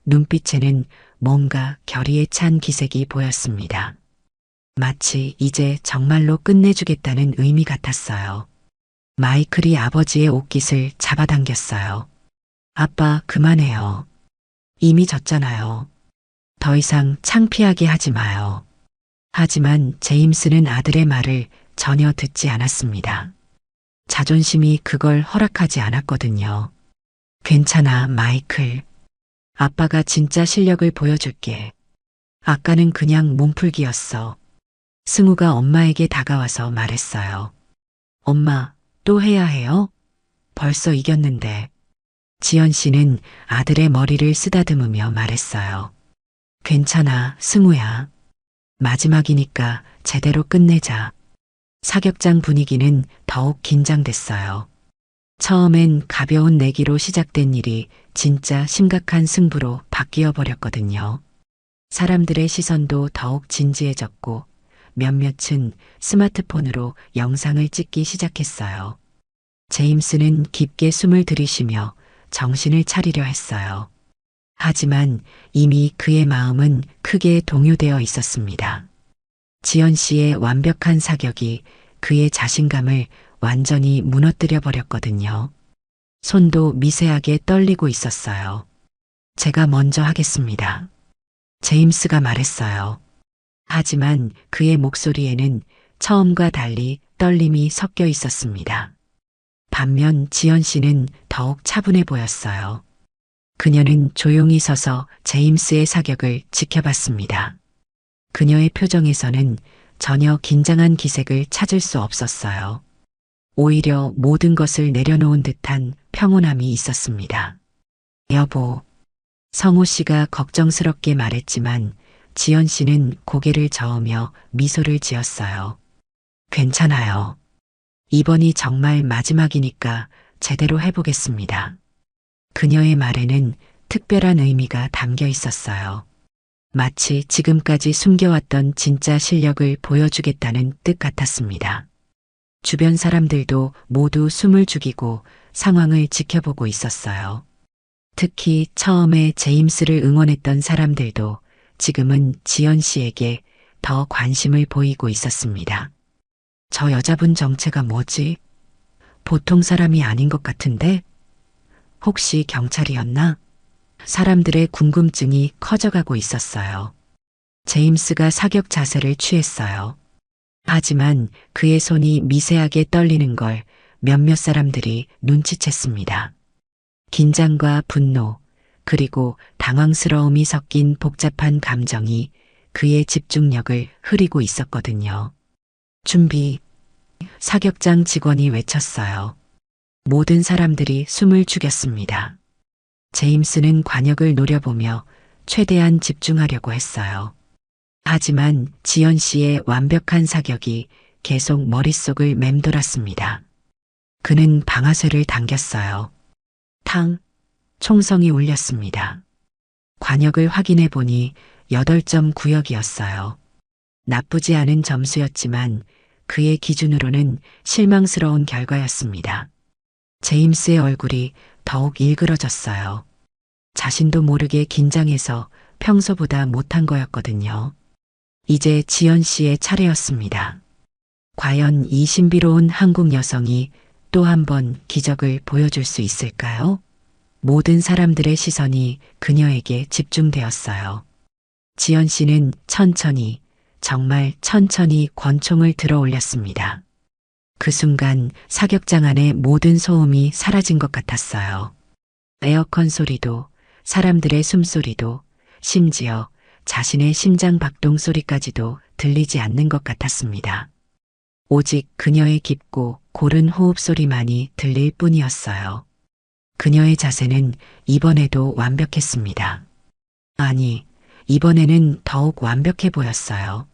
눈빛에는 뭔가 결의에 찬 기색이 보였습니다. 마치 이제 정말로 끝내주겠다는 의미 같았어요. 마이클이 아버지의 옷깃을 잡아당겼어요. 아빠, 그만해요. 이미 졌잖아요. 더 이상 창피하게 하지 마요. 하지만 제임스는 아들의 말을 전혀 듣지 않았습니다. 자존심이 그걸 허락하지 않았거든요. 괜찮아, 마이클. 아빠가 진짜 실력을 보여줄게. 아까는 그냥 몸풀기였어. 승우가 엄마에게 다가와서 말했어요. 엄마, 또 해야 해요? 벌써 이겼는데. 지연 씨는 아들의 머리를 쓰다듬으며 말했어요. 괜찮아, 승우야. 마지막이니까 제대로 끝내자. 사격장 분위기는 더욱 긴장됐어요. 처음엔 가벼운 내기로 시작된 일이 진짜 심각한 승부로 바뀌어 버렸거든요. 사람들의 시선도 더욱 진지해졌고 몇몇은 스마트폰으로 영상을 찍기 시작했어요. 제임스는 깊게 숨을 들이쉬며 정신을 차리려 했어요. 하지만 이미 그의 마음은 크게 동요되어 있었습니다. 지연 씨의 완벽한 사격이 그의 자신감을 완전히 무너뜨려 버렸거든요. 손도 미세하게 떨리고 있었어요. 제가 먼저 하겠습니다. 제임스가 말했어요. 하지만 그의 목소리에는 처음과 달리 떨림이 섞여 있었습니다. 반면 지연 씨는 더욱 차분해 보였어요. 그녀는 조용히 서서 제임스의 사격을 지켜봤습니다. 그녀의 표정에서는 전혀 긴장한 기색을 찾을 수 없었어요. 오히려 모든 것을 내려놓은 듯한 평온함이 있었습니다. 여보, 성호 씨가 걱정스럽게 말했지만 지연 씨는 고개를 저으며 미소를 지었어요. 괜찮아요. 이번이 정말 마지막이니까 제대로 해보겠습니다. 그녀의 말에는 특별한 의미가 담겨 있었어요. 마치 지금까지 숨겨왔던 진짜 실력을 보여주겠다는 뜻 같았습니다. 주변 사람들도 모두 숨을 죽이고 상황을 지켜보고 있었어요. 특히 처음에 제임스를 응원했던 사람들도 지금은 지연 씨에게 더 관심을 보이고 있었습니다. 저 여자분 정체가 뭐지? 보통 사람이 아닌 것 같은데? 혹시 경찰이었나? 사람들의 궁금증이 커져가고 있었어요. 제임스가 사격 자세를 취했어요. 하지만 그의 손이 미세하게 떨리는 걸 몇몇 사람들이 눈치챘습니다. 긴장과 분노, 그리고 당황스러움이 섞인 복잡한 감정이 그의 집중력을 흐리고 있었거든요. 준비. 사격장 직원이 외쳤어요. 모든 사람들이 숨을 죽였습니다. 제임스는 관역을 노려보며 최대한 집중하려고 했어요. 하지만 지연 씨의 완벽한 사격이 계속 머릿속을 맴돌았습니다. 그는 방아쇠를 당겼어요. 탕! 총성이 울렸습니다. 관역을 확인해 보니 8점 구역이었어요. 나쁘지 않은 점수였지만 그의 기준으로는 실망스러운 결과였습니다. 제임스의 얼굴이 더욱 일그러졌어요. 자신도 모르게 긴장해서 평소보다 못한 거였거든요. 이제 지연 씨의 차례였습니다. 과연 이 신비로운 한국 여성이 또 한 번 기적을 보여줄 수 있을까요? 모든 사람들의 시선이 그녀에게 집중되었어요. 지연 씨는 천천히, 정말 천천히 권총을 들어 올렸습니다. 그 순간 사격장 안의 모든 소음이 사라진 것 같았어요. 에어컨 소리도, 사람들의 숨소리도, 심지어 자신의 심장 박동 소리까지도 들리지 않는 것 같았습니다. 오직 그녀의 깊고 고른 호흡 소리만이 들릴 뿐이었어요. 그녀의 자세는 이번에도 완벽했습니다. 아니, 이번에는 더욱 완벽해 보였어요.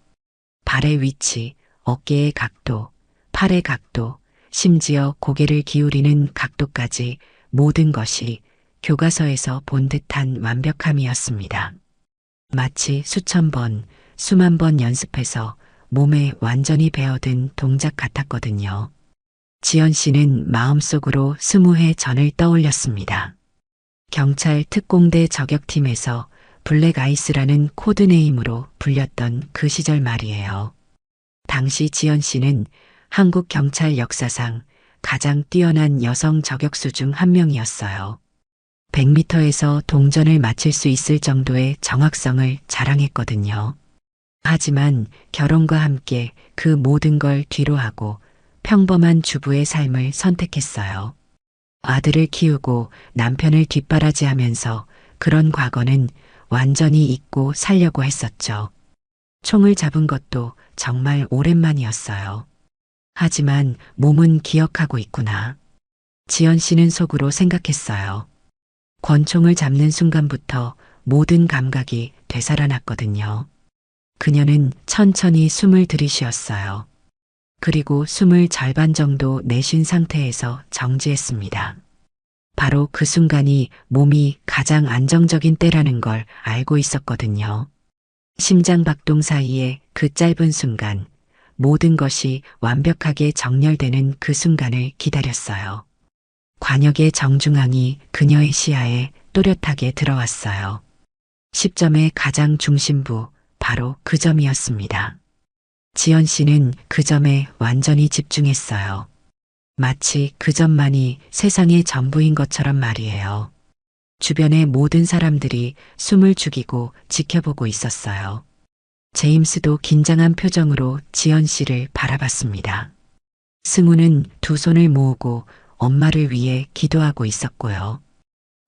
발의 위치, 어깨의 각도, 팔의 각도, 심지어 고개를 기울이는 각도까지 모든 것이 교과서에서 본 듯한 완벽함이었습니다. 마치 수천 번, 수만 번 연습해서 몸에 완전히 배어든 동작 같았거든요. 지연 씨는 마음속으로 20회 전을 떠올렸습니다. 경찰 특공대 저격팀에서 블랙 아이스라는 코드네임으로 불렸던 그 시절 말이에요. 당시 지연 씨는 한국 경찰 역사상 가장 뛰어난 여성 저격수 중 한 명이었어요. 100m에서 동전을 맞힐 수 있을 정도의 정확성을 자랑했거든요. 하지만 결혼과 함께 그 모든 걸 뒤로하고 평범한 주부의 삶을 선택했어요. 아들을 키우고 남편을 뒷바라지하면서 그런 과거는 완전히 잊고 살려고 했었죠. 총을 잡은 것도 정말 오랜만이었어요. 하지만 몸은 기억하고 있구나. 지연 씨는 속으로 생각했어요. 권총을 잡는 순간부터 모든 감각이 되살아났거든요. 그녀는 천천히 숨을 들이쉬었어요. 그리고 숨을 절반 정도 내쉰 상태에서 정지했습니다. 바로 그 순간이 몸이 가장 안정적인 때라는 걸 알고 있었거든요. 심장 박동 사이에 그 짧은 순간, 모든 것이 완벽하게 정렬되는 그 순간을 기다렸어요. 관역의 정중앙이 그녀의 시야에 또렷하게 들어왔어요. 10점의 가장 중심부, 바로 그 점이었습니다. 지연 씨는 그 점에 완전히 집중했어요. 마치 그 점만이 세상의 전부인 것처럼 말이에요. 주변의 모든 사람들이 숨을 죽이고 지켜보고 있었어요. 제임스도 긴장한 표정으로 지연 씨를 바라봤습니다. 승우는 두 손을 모으고 엄마를 위해 기도하고 있었고요.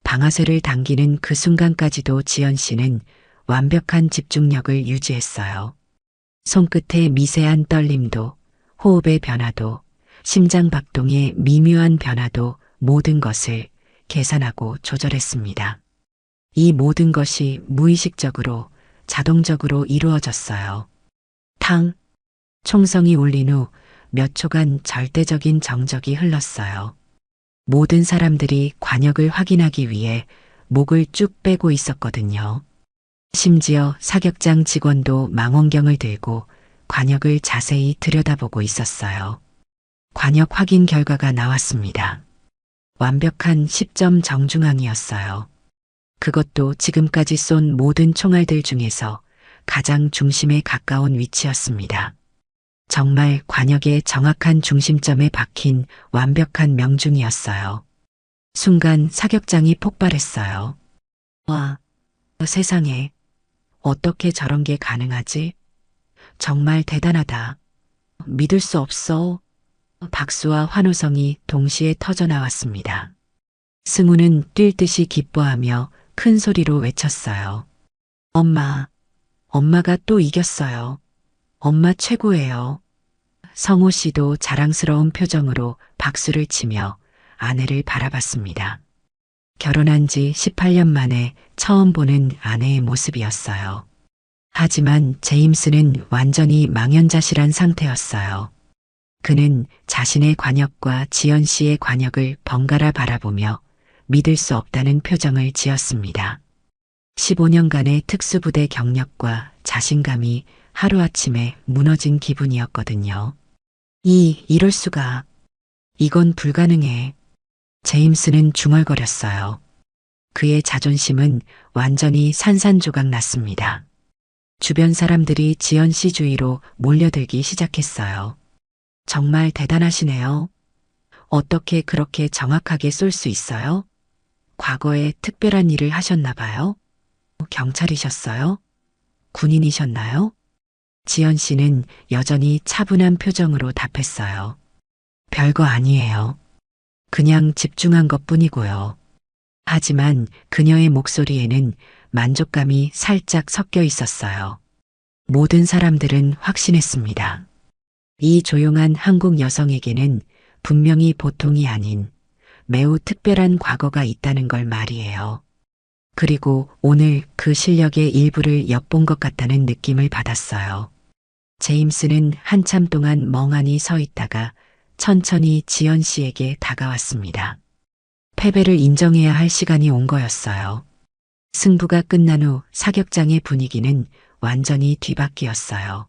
방아쇠를 당기는 그 순간까지도 지연 씨는 완벽한 집중력을 유지했어요. 손끝의 미세한 떨림도, 호흡의 변화도, 심장 박동의 미묘한 변화도 모든 것을 계산하고 조절했습니다. 이 모든 것이 무의식적으로, 자동적으로 이루어졌어요. 탕! 총성이 울린 후 몇 초간 절대적인 정적이 흘렀어요. 모든 사람들이 관역을 확인하기 위해 목을 쭉 빼고 있었거든요. 심지어 사격장 직원도 망원경을 들고 관역을 자세히 들여다보고 있었어요. 관역 확인 결과가 나왔습니다. 완벽한 10점 정중앙이었어요. 그것도 지금까지 쏜 모든 총알들 중에서 가장 중심에 가까운 위치였습니다. 정말 관역의 정확한 중심점에 박힌 완벽한 명중이었어요. 순간 사격장이 폭발했어요. 와, 세상에, 어떻게 저런 게 가능하지? 정말 대단하다. 믿을 수 없어. 박수와 환호성이 동시에 터져 나왔습니다. 승우는 뛸 듯이 기뻐하며 큰 소리로 외쳤어요. 엄마, 엄마가 또 이겼어요. 엄마 최고예요. 성호 씨도 자랑스러운 표정으로 박수를 치며 아내를 바라봤습니다. 결혼한 지 18년 만에 처음 보는 아내의 모습이었어요. 하지만 제임스는 완전히 망연자실한 상태였어요. 그는 자신의 관역과 지연 씨의 관역을 번갈아 바라보며 믿을 수 없다는 표정을 지었습니다. 15년간의 특수부대 경력과 자신감이 하루아침에 무너진 기분이었거든요. 이럴 수가. 이건 불가능해. 제임스는 중얼거렸어요. 그의 자존심은 완전히 산산조각 났습니다. 주변 사람들이 지연 씨 주위로 몰려들기 시작했어요. 정말 대단하시네요. 어떻게 그렇게 정확하게 쏠 수 있어요? 과거에 특별한 일을 하셨나 봐요? 경찰이셨어요? 군인이셨나요? 지연 씨는 여전히 차분한 표정으로 답했어요. 별거 아니에요. 그냥 집중한 것뿐이고요. 하지만 그녀의 목소리에는 만족감이 살짝 섞여 있었어요. 모든 사람들은 확신했습니다. 이 조용한 한국 여성에게는 분명히 보통이 아닌 매우 특별한 과거가 있다는 걸 말이에요. 그리고 오늘 그 실력의 일부를 엿본 것 같다는 느낌을 받았어요. 제임스는 한참 동안 멍하니 서 있다가 천천히 지연 씨에게 다가왔습니다. 패배를 인정해야 할 시간이 온 거였어요. 승부가 끝난 후 사격장의 분위기는 완전히 뒤바뀌었어요.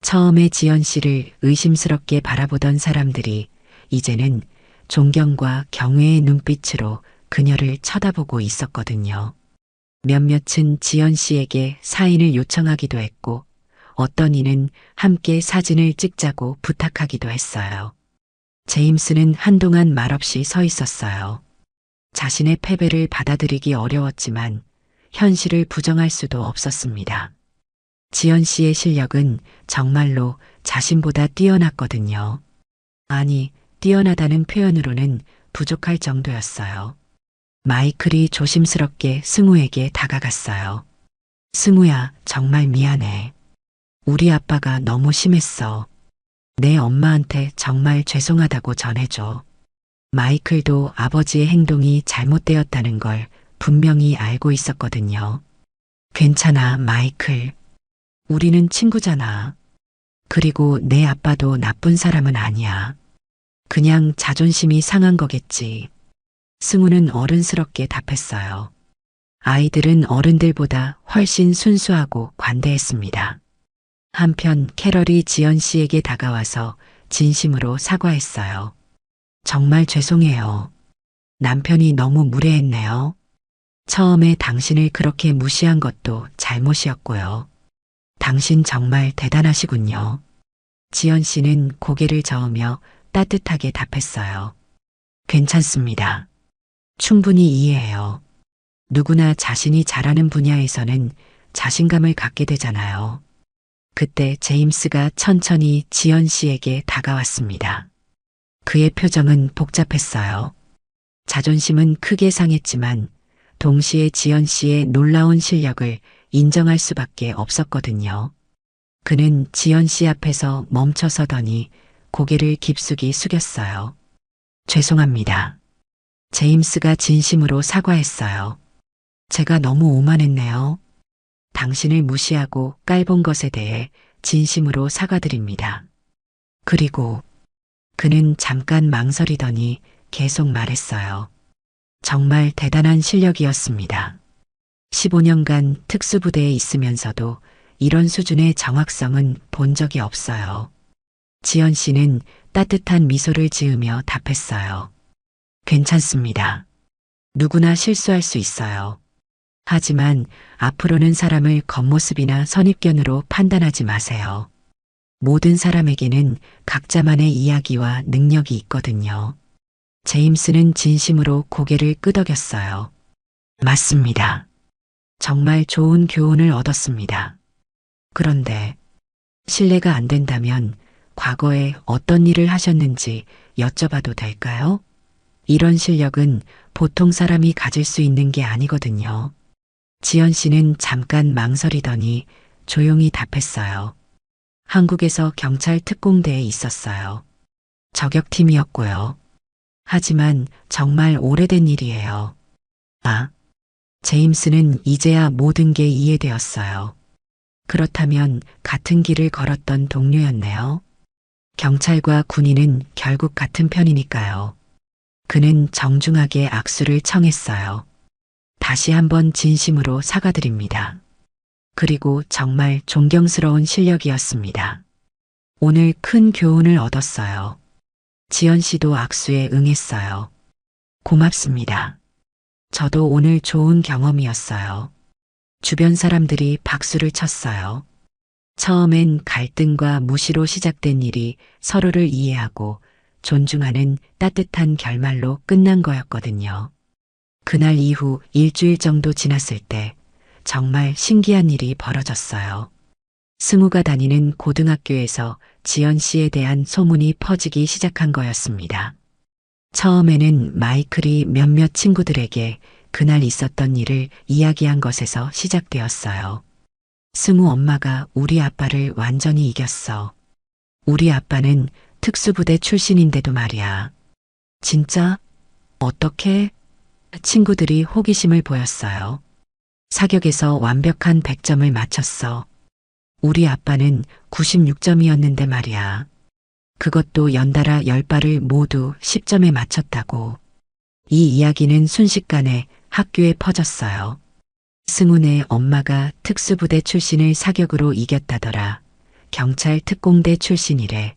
처음에 지연 씨를 의심스럽게 바라보던 사람들이 이제는 존경과 경외의 눈빛으로 그녀를 쳐다보고 있었거든요. 몇몇은 지연 씨에게 사인을 요청하기도 했고 어떤 이는 함께 사진을 찍자고 부탁하기도 했어요. 제임스는 한동안 말없이 서 있었어요. 자신의 패배를 받아들이기 어려웠지만 현실을 부정할 수도 없었습니다. 지연 씨의 실력은 정말로 자신보다 뛰어났거든요. 아니, 뛰어나다는 표현으로는 부족할 정도였어요. 마이클이 조심스럽게 승우에게 다가갔어요. 승우야, 정말 미안해. 우리 아빠가 너무 심했어. 내 엄마한테 정말 죄송하다고 전해줘. 마이클도 아버지의 행동이 잘못되었다는 걸 분명히 알고 있었거든요. 괜찮아, 마이클. 우리는 친구잖아. 그리고 내 아빠도 나쁜 사람은 아니야. 그냥 자존심이 상한 거겠지. 승우는 어른스럽게 답했어요. 아이들은 어른들보다 훨씬 순수하고 관대했습니다. 한편 캐럴이 지연 씨에게 다가와서 진심으로 사과했어요. 정말 죄송해요. 남편이 너무 무례했네요. 처음에 당신을 그렇게 무시한 것도 잘못이었고요. 당신 정말 대단하시군요. 지연 씨는 고개를 저으며 따뜻하게 답했어요. 괜찮습니다. 충분히 이해해요. 누구나 자신이 잘하는 분야에서는 자신감을 갖게 되잖아요. 그때 제임스가 천천히 지연 씨에게 다가왔습니다. 그의 표정은 복잡했어요. 자존심은 크게 상했지만 동시에 지연 씨의 놀라운 실력을 인정할 수밖에 없었거든요. 그는 지연 씨 앞에서 멈춰서더니 고개를 깊숙이 숙였어요. 죄송합니다. 제임스가 진심으로 사과했어요. 제가 너무 오만했네요. 당신을 무시하고 깔본 것에 대해 진심으로 사과드립니다. 그리고 그는 잠깐 망설이더니 계속 말했어요. 정말 대단한 실력이었습니다. 15년간 특수부대에 있으면서도 이런 수준의 정확성은 본 적이 없어요. 지연 씨는 따뜻한 미소를 지으며 답했어요. 괜찮습니다. 누구나 실수할 수 있어요. 하지만 앞으로는 사람을 겉모습이나 선입견으로 판단하지 마세요. 모든 사람에게는 각자만의 이야기와 능력이 있거든요. 제임스는 진심으로 고개를 끄덕였어요. 맞습니다. 정말 좋은 교훈을 얻었습니다. 그런데 실례가 안 된다면 과거에 어떤 일을 하셨는지 여쭤봐도 될까요? 이런 실력은 보통 사람이 가질 수 있는 게 아니거든요. 지연 씨는 잠깐 망설이더니 조용히 답했어요. 한국에서 경찰 특공대에 있었어요. 저격팀이었고요. 하지만 정말 오래된 일이에요. 아, 제임스는 이제야 모든 게 이해되었어요. 그렇다면 같은 길을 걸었던 동료였네요. 경찰과 군인은 결국 같은 편이니까요. 그는 정중하게 악수를 청했어요. 다시 한번 진심으로 사과드립니다. 그리고 정말 존경스러운 실력이었습니다. 오늘 큰 교훈을 얻었어요. 지연 씨도 악수에 응했어요. 고맙습니다. 저도 오늘 좋은 경험이었어요. 주변 사람들이 박수를 쳤어요. 처음엔 갈등과 무시로 시작된 일이 서로를 이해하고 존중하는 따뜻한 결말로 끝난 거였거든요. 그날 이후 일주일 정도 지났을 때 정말 신기한 일이 벌어졌어요. 승우가 다니는 고등학교에서 지연 씨에 대한 소문이 퍼지기 시작한 거였습니다. 처음에는 마이클이 몇몇 친구들에게 그날 있었던 일을 이야기한 것에서 시작되었어요. 승우 엄마가 우리 아빠를 완전히 이겼어. 우리 아빠는 특수부대 출신인데도 말이야. 진짜? 어떻게? 친구들이 호기심을 보였어요. 사격에서 완벽한 100점을 맞췄어. 우리 아빠는 96점이었는데 말이야. 그것도 연달아 10발을 모두 10점에 맞췄다고. 이 이야기는 순식간에 학교에 퍼졌어요. 승훈의 엄마가 특수부대 출신을 사격으로 이겼다더라. 경찰 특공대 출신이래.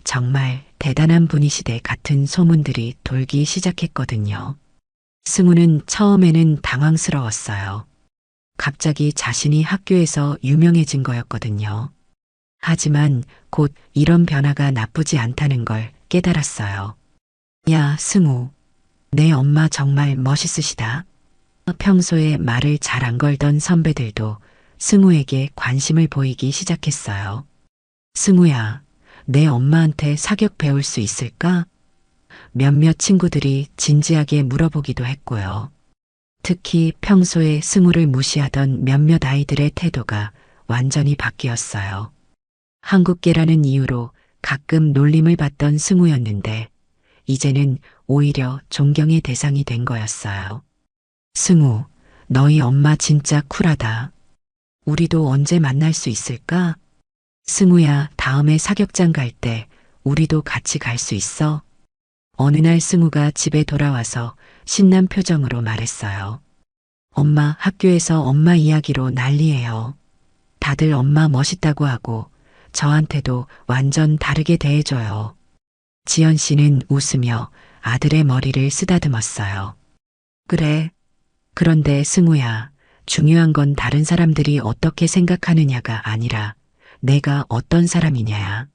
정말 대단한 분이시대 같은 소문들이 돌기 시작했거든요. 승훈은 처음에는 당황스러웠어요. 갑자기 자신이 학교에서 유명해진 거였거든요. 하지만 곧 이런 변화가 나쁘지 않다는 걸 깨달았어요. 야, 승우. 내 엄마 정말 멋있으시다. 평소에 말을 잘 안 걸던 선배들도 승우에게 관심을 보이기 시작했어요. 승우야, 내 엄마한테 사격 배울 수 있을까? 몇몇 친구들이 진지하게 물어보기도 했고요. 특히 평소에 승우를 무시하던 몇몇 아이들의 태도가 완전히 바뀌었어요. 한국계라는 이유로 가끔 놀림을 받던 승우였는데 이제는 오히려 존경의 대상이 된 거였어요. 승우, 너희 엄마 진짜 쿨하다. 우리도 언제 만날 수 있을까? 승우야, 다음에 사격장 갈 때 우리도 같이 갈 수 있어? 어느 날 승우가 집에 돌아와서 신난 표정으로 말했어요. 엄마, 학교에서 엄마 이야기로 난리예요. 다들 엄마 멋있다고 하고 저한테도 완전 다르게 대해줘요. 지연 씨는 웃으며 아들의 머리를 쓰다듬었어요. 그래. 그런데 승우야, 중요한 건 다른 사람들이 어떻게 생각하느냐가 아니라 내가 어떤 사람이냐야.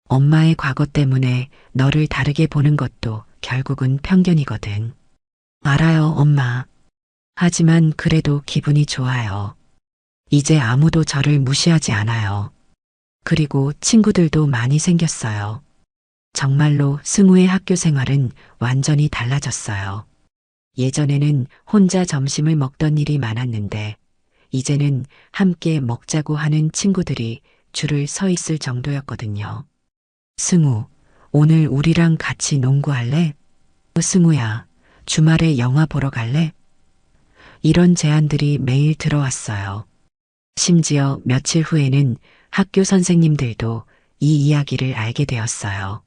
엄마의 과거 때문에 너를 다르게 보는 것도 결국은 편견이거든. 알아요, 엄마. 하지만 그래도 기분이 좋아요. 이제 아무도 저를 무시하지 않아요. 그리고 친구들도 많이 생겼어요. 정말로 승우의 학교 생활은 완전히 달라졌어요. 예전에는 혼자 점심을 먹던 일이 많았는데 이제는 함께 먹자고 하는 친구들이 줄을 서 있을 정도였거든요. 승우, 오늘 우리랑 같이 농구할래? 승우야, 주말에 영화 보러 갈래? 이런 제안들이 매일 들어왔어요. 심지어 며칠 후에는 학교 선생님들도 이 이야기를 알게 되었어요.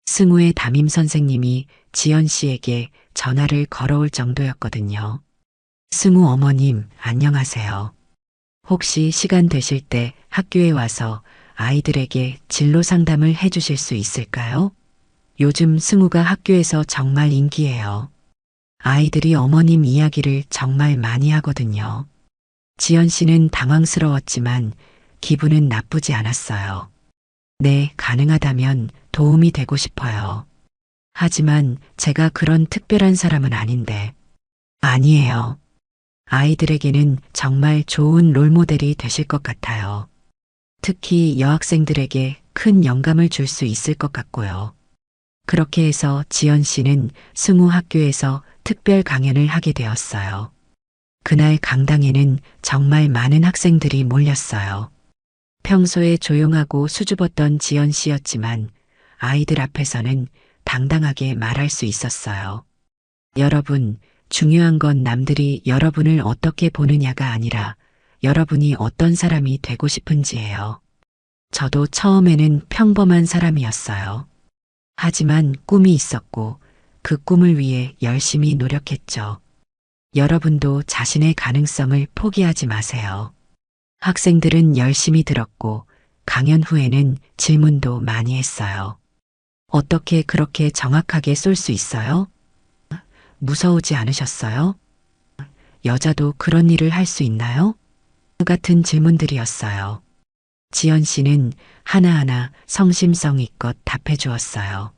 승우의 담임 선생님이 지연 씨에게 전화를 걸어올 정도였거든요. 승우 어머님, 안녕하세요. 혹시 시간 되실 때 학교에 와서 아이들에게 진로 상담을 해주실 수 있을까요? 요즘 승우가 학교에서 정말 인기예요. 아이들이 어머님 이야기를 정말 많이 하거든요. 지연 씨는 당황스러웠지만 기분은 나쁘지 않았어요. 네, 가능하다면 도움이 되고 싶어요. 하지만 제가 그런 특별한 사람은 아닌데. 아니에요. 아이들에게는 정말 좋은 롤모델이 되실 것 같아요. 특히 여학생들에게 큰 영감을 줄 수 있을 것 같고요. 그렇게 해서 지연 씨는 승우 학교에서 특별 강연을 하게 되었어요. 그날 강당에는 정말 많은 학생들이 몰렸어요. 평소에 조용하고 수줍었던 지연 씨였지만 아이들 앞에서는 당당하게 말할 수 있었어요. 여러분, 중요한 건 남들이 여러분을 어떻게 보느냐가 아니라 여러분이 어떤 사람이 되고 싶은지예요. 저도 처음에는 평범한 사람이었어요. 하지만 꿈이 있었고 그 꿈을 위해 열심히 노력했죠. 여러분도 자신의 가능성을 포기하지 마세요. 학생들은 열심히 들었고 강연 후에는 질문도 많이 했어요. 어떻게 그렇게 정확하게 쏠 수 있어요? 무서우지 않으셨어요? 여자도 그런 일을 할 수 있나요? 같은 질문들이었어요. 지연 씨는 하나하나 성심성의껏 답해 주었어요.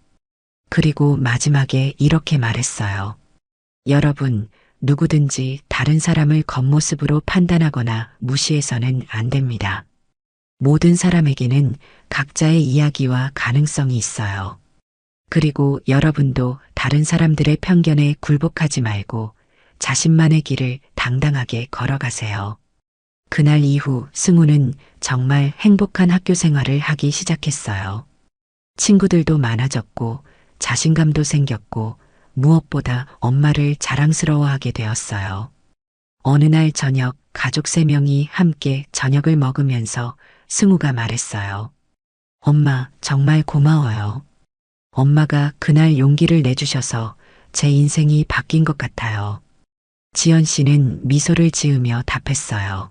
그리고 마지막에 이렇게 말했어요. 여러분, 누구든지 다른 사람을 겉모습으로 판단하거나 무시해서는 안 됩니다. 모든 사람에게는 각자의 이야기와 가능성이 있어요. 그리고 여러분도 다른 사람들의 편견에 굴복하지 말고 자신만의 길을 당당하게 걸어가세요. 그날 이후 승우는 정말 행복한 학교 생활을 하기 시작했어요. 친구들도 많아졌고 자신감도 생겼고 무엇보다 엄마를 자랑스러워하게 되었어요. 어느 날 저녁 가족 3명이 함께 저녁을 먹으면서 승우가 말했어요. 엄마, 정말 고마워요. 엄마가 그날 용기를 내주셔서 제 인생이 바뀐 것 같아요. 지연 씨는 미소를 지으며 답했어요.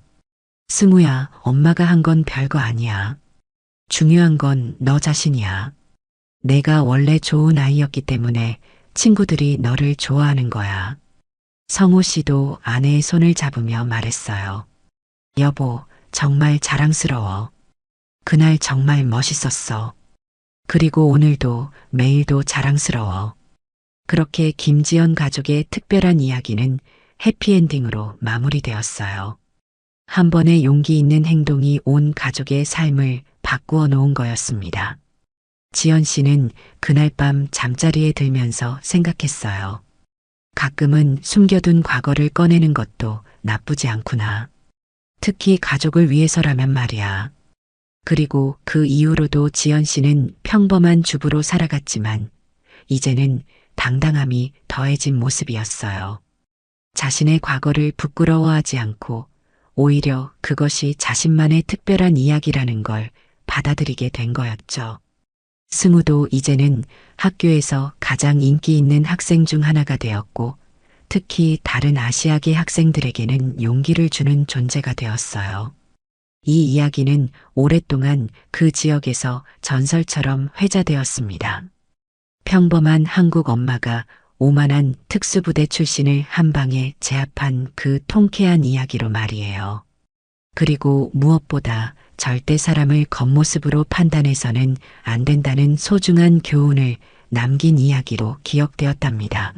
승우야, 엄마가 한 건 별거 아니야. 중요한 건 너 자신이야. 내가 원래 좋은 아이였기 때문에 친구들이 너를 좋아하는 거야. 성호 씨도 아내의 손을 잡으며 말했어요. 여보, 정말 자랑스러워. 그날 정말 멋있었어. 그리고 오늘도 매일도 자랑스러워. 그렇게 김지연 가족의 특별한 이야기는 해피엔딩으로 마무리되었어요. 한 번의 용기 있는 행동이 온 가족의 삶을 바꾸어 놓은 거였습니다. 지연 씨는 그날 밤 잠자리에 들면서 생각했어요. 가끔은 숨겨둔 과거를 꺼내는 것도 나쁘지 않구나. 특히 가족을 위해서라면 말이야. 그리고 그 이후로도 지연 씨는 평범한 주부로 살아갔지만 이제는 당당함이 더해진 모습이었어요. 자신의 과거를 부끄러워하지 않고 오히려 그것이 자신만의 특별한 이야기라는 걸 받아들이게 된 거였죠. 승우도 이제는 학교에서 가장 인기 있는 학생 중 하나가 되었고 특히 다른 아시아계 학생들에게는 용기를 주는 존재가 되었어요. 이 이야기는 오랫동안 그 지역에서 전설처럼 회자되었습니다. 평범한 한국 엄마가 오만한 특수부대 출신을 한 방에 제압한 그 통쾌한 이야기로 말이에요. 그리고 무엇보다 절대 사람을 겉모습으로 판단해서는 안 된다는 소중한 교훈을 남긴 이야기로 기억되었답니다.